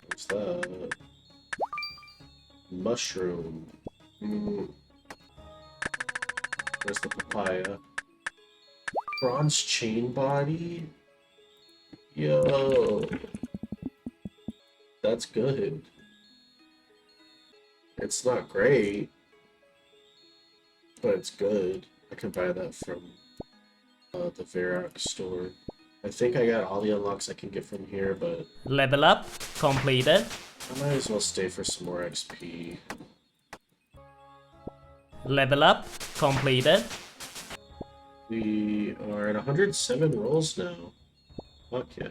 What's that? Mushroom. There's the papaya. Bronze chain body? Yo. That's good. It's not great, but it's good. I can buy that from the Varrock store. I think I got all the unlocks I can get from here, but... Level up completed. I might as well stay for some more XP. Level up completed. We are at 107 rolls now. Fuck yeah.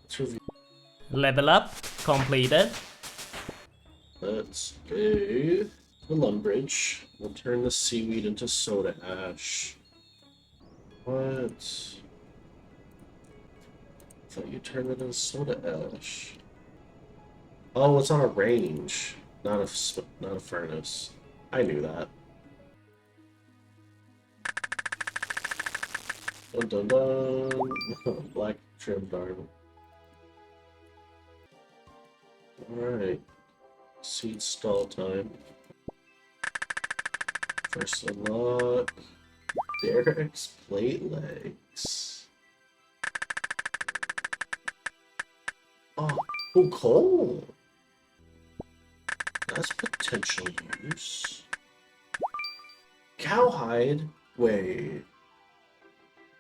Let's review. Level up completed. Let's go to Lumbridge. We'll turn the seaweed into soda ash. What? I thought you turned it into soda ash. Oh, it's on a range, not a furnace. I knew that. Dun dun dun. Black trimmed armor. Alright. Seed stall time. First unlock. Derek's plate legs. Oh, coal! That's potential use. Cowhide? Wait.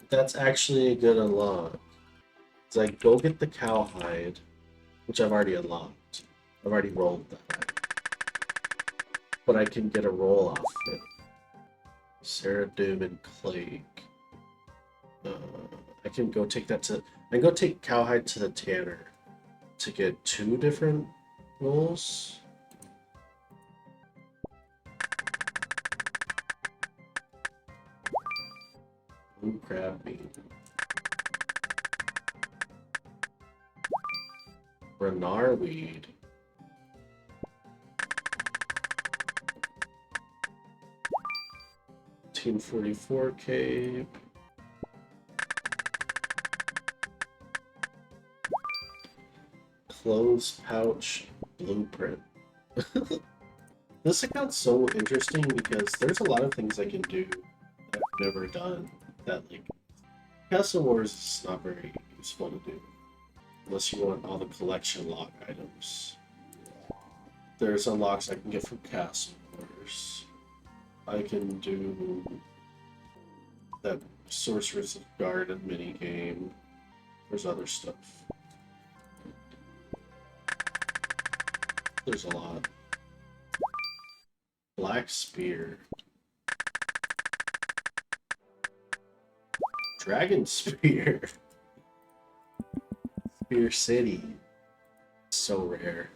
That's actually a good unlock. It's like, go get the cowhide, which I've already unlocked. I've already rolled that. But I can get a roll off it. Doom and Clague. I can go take that to. I can go take Cowhide to the Tanner to get 2 different rolls. Blue crab meat. Renar weed. Team 44 cape. Clothes pouch blueprint. This account's so interesting because there's a lot of things I can do that I've never done that, like, Castle Wars is not very useful to do unless you want all the collection lock items. There's unlocks I can get from Castle Wars. I can do that Sorcerer's Garden minigame. There's other stuff. There's a lot. Black Spear. Dragon Spear. Spear City. So rare.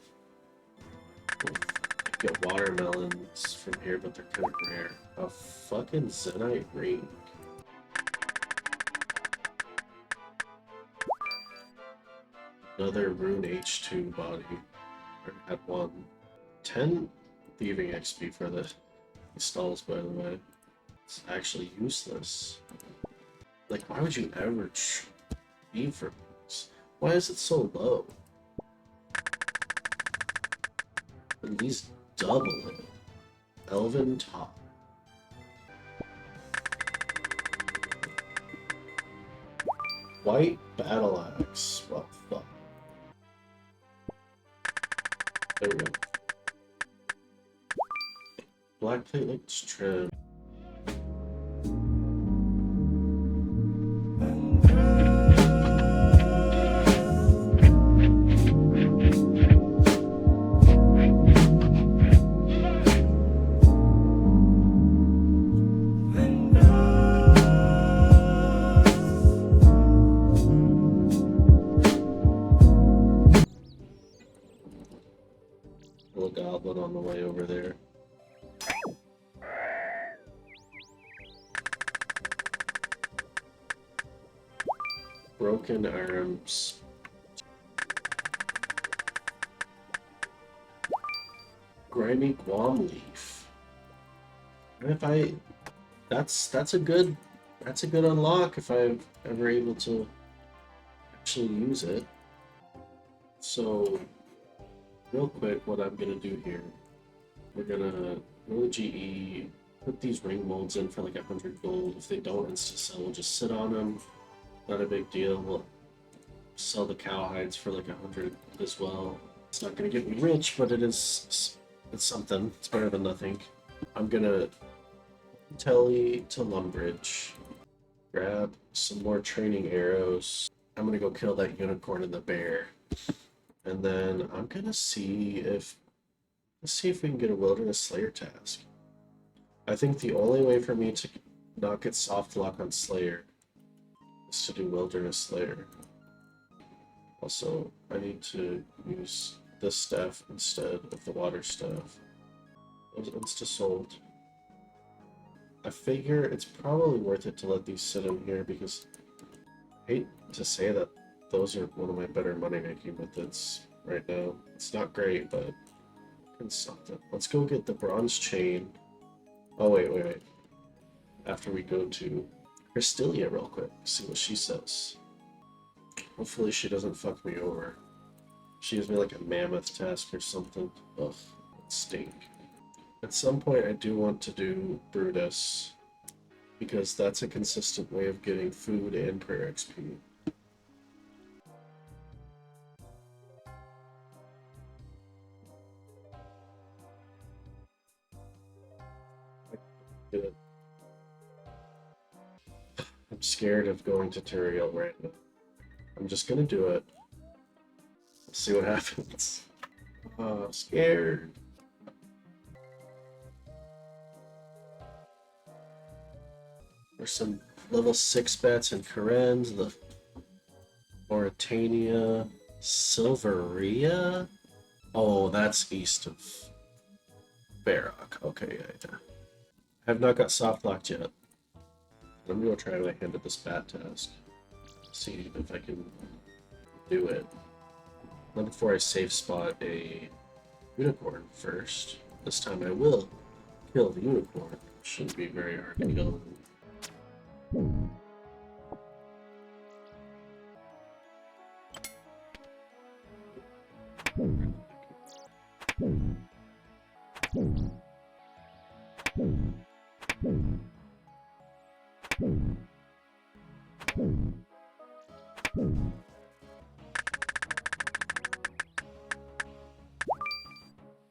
Get watermelons from here, but they're kind of rare. A fucking Zenite ring. Another Rune H2 body. I had 1. 10 thieving XP for the stalls, by the way. It's actually useless. Like, why would you ever thieve for this? Why is it so low? And these double it. Elven top. White battle axe. Well, fuck. There we go. Black plate looks trim. Little goblin on the way over there. Broken arms. Grimy Guam leaf. If I, that's a good unlock if I'm ever able to actually use it. So, real quick, what I'm gonna do here, we're gonna go to GE, put these ring molds in for like 100 gold. If they don't insta sell, we'll just sit on them. Not a big deal. We'll sell the cowhides for like 100 as well. It's not gonna get me rich, but it's something. It's better than nothing. I'm gonna telly to Lumbridge, grab some more training arrows. I'm gonna go kill that unicorn and the bear, and then I'm gonna let's see if we can get a Wilderness Slayer task. I think the only way for me to not get soft lock on Slayer is to do Wilderness Slayer. Also, I need to use this staff instead of the water staff. It was insta-sold. I figure it's probably worth it to let these sit in here because I hate to say that those are one of my better money-making methods right now. It's not great, but it's something. Let's go get the bronze chain. Oh, wait. After we go to Cristelia real quick, see what she says. Hopefully she doesn't fuck me over. She gives me like a mammoth task or something. Ugh, that stink. At some point I do want to do Brutus, because that's a consistent way of getting food and prayer XP. I'm scared of going to Turiel right now. I'm just gonna do it. See what happens. Oh, scared. There's some level 6 bets in Karen, the Mauritania, Silveria. Oh, that's east of Barrock. Okay, yeah. I have not got soft locked yet. I'm gonna go try my hand at this bat task. See if I can do it. Not before I safe spot a unicorn first. This time I will kill the unicorn. Shouldn't be very hard to kill.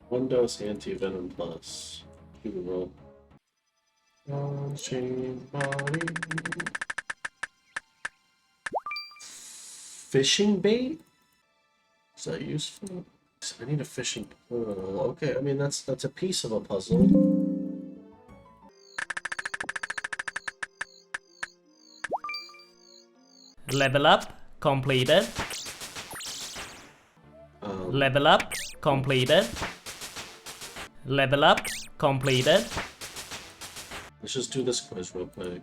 One dose anti-venom plus. Do the roll. On-chain body. Fishing bait? Is that useful? I need a fishing pole. Okay, I mean that's a piece of a puzzle. Level up completed. Level up completed. Level up completed. Let's just do this quiz real quick.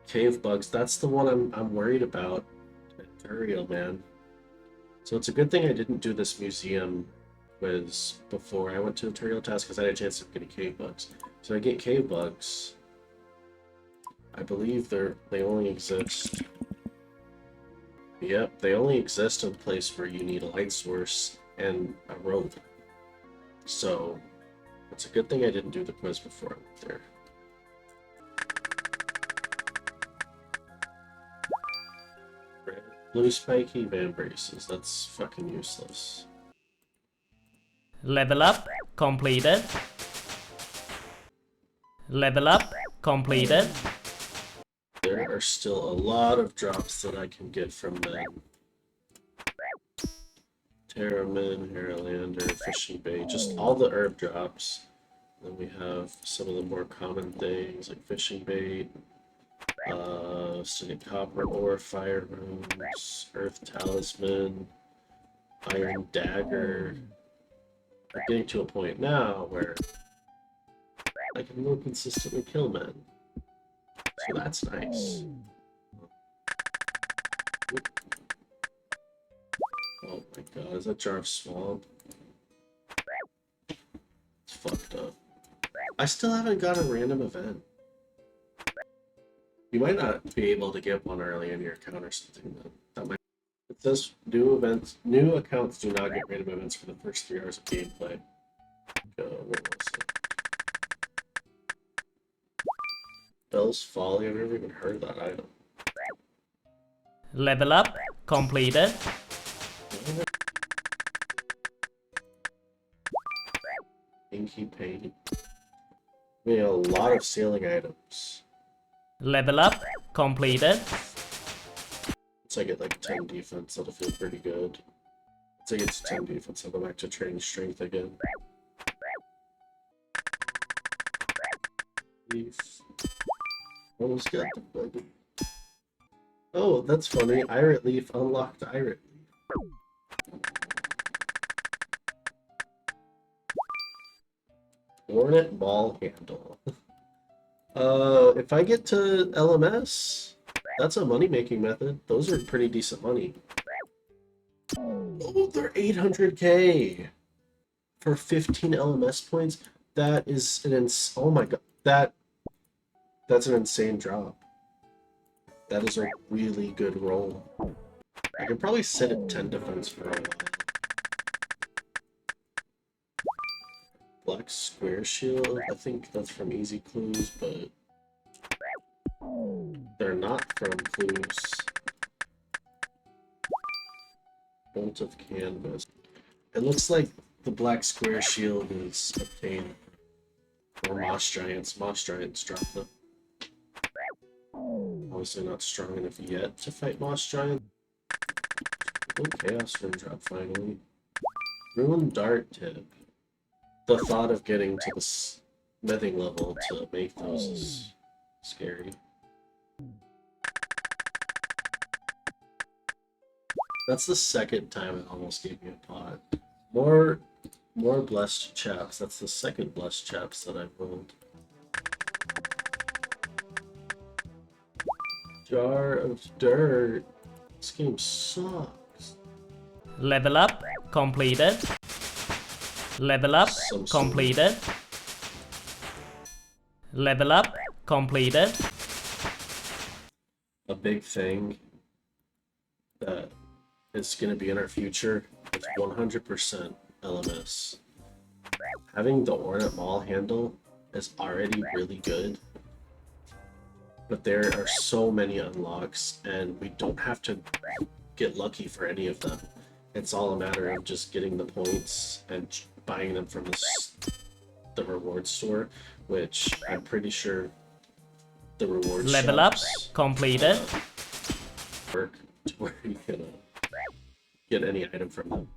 Cave bugs, that's the one I'm worried about. Burial, man. So it's a good thing I didn't do this museum quiz before I went to the tutorial task because I had a chance of getting cave bugs. So I get cave bugs. I believe they only exist. Yep, they only exist in a place where you need a light source and a rope. So it's a good thing I didn't do the quiz before I went there. Blue spiky van braces, that's fucking useless. Level up completed. Level up completed. There are still a lot of drops that I can get from them. Terramin, Heralander, Fishing Bait, just all the herb drops. Then we have some of the more common things like Fishing Bait, Studied Copper Ore, Fire Runes, Earth Talisman, Iron Dagger. We're getting to a point now where I can more consistently kill men. So that's nice. Oh my god, is that Jar of Swamp? It's fucked up. I still haven't got a random event. You might not be able to get one early in your account or something. That might. It says new accounts do not get random events for the first 3 hours of gameplay. What was it? Bell's Folly, I've never even heard that item. Level up completed. Inky Paint. I mean, a lot of sailing items. Level up completed. Once I get like 10 defense, that'll feel pretty good. Once I get to 10 defense, I'll go back to training strength again. Almost got the bug. Oh, that's funny. Irit Leaf unlocked Irit Leaf. Hornet Ball Handle. If I get to LMS, that's a money-making method. Those are pretty decent money. Oh, they're 800k for 15 LMS points. That is an oh my god, that's an insane drop. That is a really good roll. I can probably sit at 10 defense for a while. Black Square Shield, I think that's from Easy Clues, but they're not from Clues. Bolt of Canvas. It looks like the Black Square Shield is obtained for Moss Giants. Moss Giants drop them. Obviously not strong enough yet to fight Moss Giant. Oh, Chaos Rune drop finally. Rune Dart Tip. The thought of getting to mething level to make those is scary. That's the second time it almost gave me a pot. More blessed chaps. That's the second blessed chaps that I've rolled. Jar of dirt. This game sucks. Level up completed. Level up completed. Level up completed. A big thing that is going to be in our future is 100% LMS. Having the Ornate Mall handle is already really good, but there are so many unlocks, and we don't have to get lucky for any of them. It's all a matter of just getting the points and buying them from the reward store, which I'm pretty sure the rewards Level up shops, completed. work to where you can get any item from them.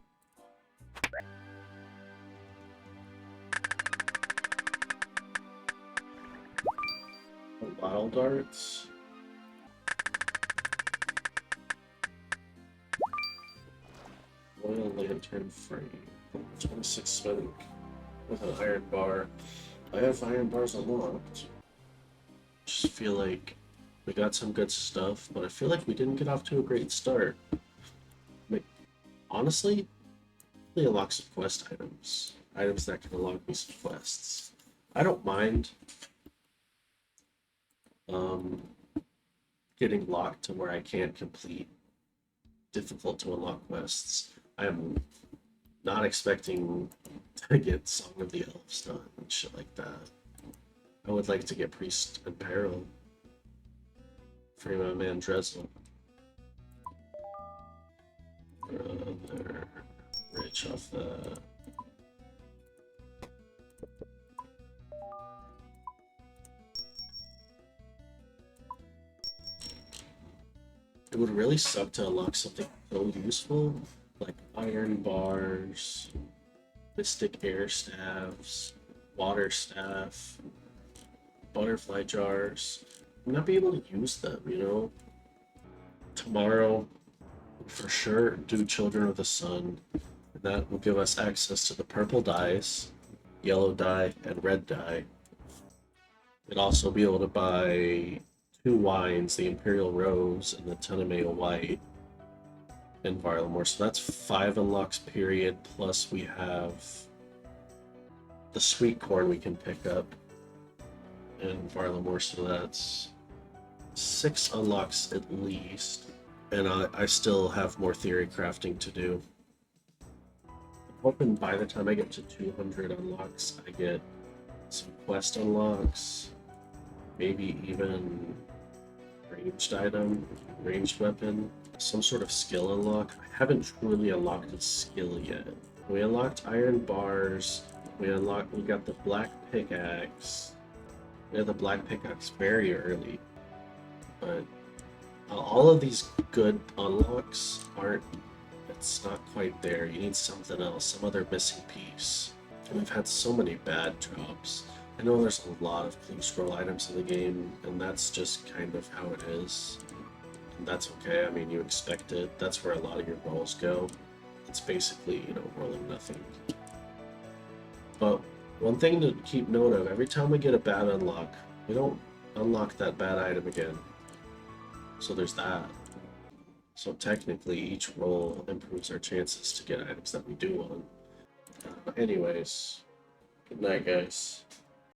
Wild darts. Royal lantern frame. 26 smoke with an iron bar. I have iron bars unlocked. Just feel like we got some good stuff, but I feel like we didn't get off to a great start. Like, honestly, really unlock some quest items. Items that can unlock me some quests. I don't mind getting locked to where I can't complete difficult to unlock quests. I am not expecting to get Song of the Elves done and shit like that. I would like to get Priest and Peril for my man Dresel. They're rich off the. It would really suck to unlock something so useful, like iron bars, mystic air staffs, water staff, butterfly jars, and not be able to use them, you know? Tomorrow, for sure, do Children of the Sun, and that will give us access to the purple dyes, yellow dye, and red dye. We'd also be able to buy 2 wines, the Imperial Rose and the Tenemeo White in Varlamore. So that's 5 unlocks period, plus we have the sweet corn we can pick up in Varlamore, so that's 6 unlocks at least. And I still have more theory crafting to do. I'm hoping by the time I get to 200 unlocks, I get some quest unlocks, maybe even ranged item, ranged weapon, some sort of skill unlock. I haven't truly unlocked a skill yet. We unlocked iron bars, we got the black pickaxe. We had the black pickaxe very early, but all of these good unlocks aren't, it's not quite there. You need something else, some other missing piece. And we've had so many bad drops. I know there's a lot of clue scroll items in the game, and that's just kind of how it is. And that's okay, I mean, you expect it. That's where a lot of your rolls go. It's basically, you know, rolling nothing. But one thing to keep note of, every time we get a bad unlock, we don't unlock that bad item again. So there's that. So technically, each roll improves our chances to get items that we do want. Anyways, good night, guys.